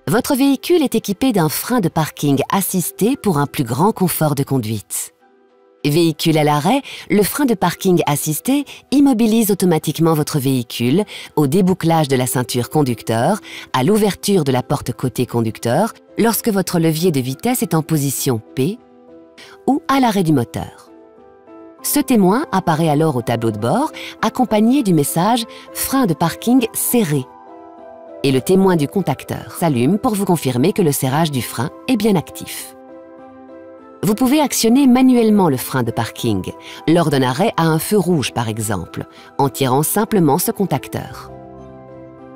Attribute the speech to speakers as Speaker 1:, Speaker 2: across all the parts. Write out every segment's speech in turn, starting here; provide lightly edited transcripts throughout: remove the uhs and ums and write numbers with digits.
Speaker 1: Votre véhicule est équipé d'un frein de parking assisté pour un plus grand confort de conduite. Véhicule à l'arrêt, le frein de parking assisté immobilise automatiquement votre véhicule au débouclage de la ceinture conducteur, à l'ouverture de la porte côté conducteur, lorsque votre levier de vitesse est en position P ou à l'arrêt du moteur. Ce témoin apparaît alors au tableau de bord, accompagné du message « Frein de parking serré ». Et le témoin du contacteur s'allume pour vous confirmer que le serrage du frein est bien actif. Vous pouvez actionner manuellement le frein de parking, lors d'un arrêt à un feu rouge par exemple, en tirant simplement ce contacteur.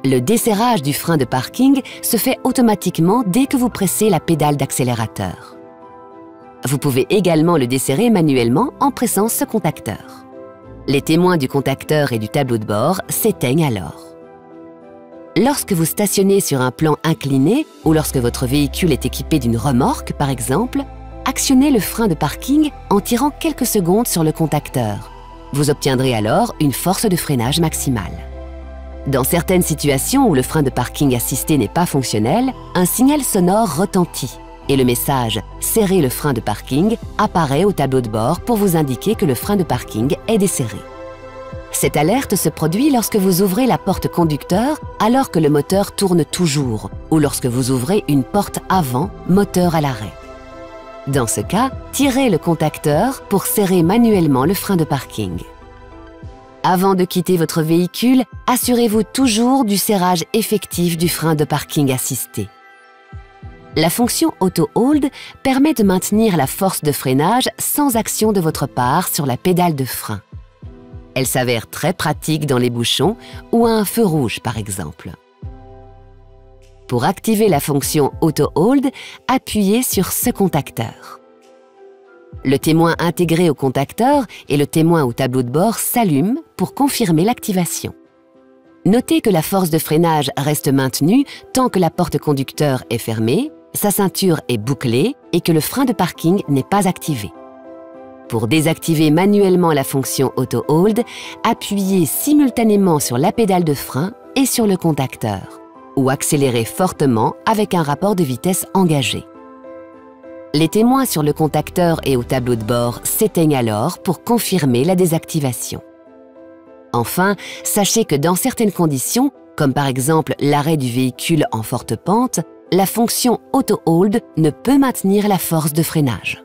Speaker 1: Le desserrage du frein de parking se fait automatiquement dès que vous pressez la pédale d'accélérateur. Vous pouvez également le desserrer manuellement en pressant ce contacteur. Les témoins du contacteur et du tableau de bord s'éteignent alors. Lorsque vous stationnez sur un plan incliné ou lorsque votre véhicule est équipé d'une remorque par exemple, actionnez le frein de parking en tirant quelques secondes sur le contacteur. Vous obtiendrez alors une force de freinage maximale. Dans certaines situations où le frein de parking assisté n'est pas fonctionnel, un signal sonore retentit et le message « Serrez le frein de parking » apparaît au tableau de bord pour vous indiquer que le frein de parking est desserré. Cette alerte se produit lorsque vous ouvrez la porte conducteur alors que le moteur tourne toujours ou lorsque vous ouvrez une porte avant, moteur à l'arrêt. Dans ce cas, tirez le contacteur pour serrer manuellement le frein de parking. Avant de quitter votre véhicule, assurez-vous toujours du serrage effectif du frein de parking assisté. La fonction Auto Hold permet de maintenir la force de freinage sans action de votre part sur la pédale de frein. Elle s'avère très pratique dans les bouchons ou à un feu rouge par exemple. Pour activer la fonction Auto Hold, appuyez sur ce contacteur. Le témoin intégré au contacteur et le témoin au tableau de bord s'allument pour confirmer l'activation. Notez que la force de freinage reste maintenue tant que la porte conducteur est fermée, sa ceinture est bouclée et que le frein de parking n'est pas activé. Pour désactiver manuellement la fonction Auto Hold, appuyez simultanément sur la pédale de frein et sur le contacteur, ou accélérez fortement avec un rapport de vitesse engagé. Les témoins sur le contacteur et au tableau de bord s'éteignent alors pour confirmer la désactivation. Enfin, sachez que dans certaines conditions, comme par exemple l'arrêt du véhicule en forte pente, la fonction Auto Hold ne peut maintenir la force de freinage.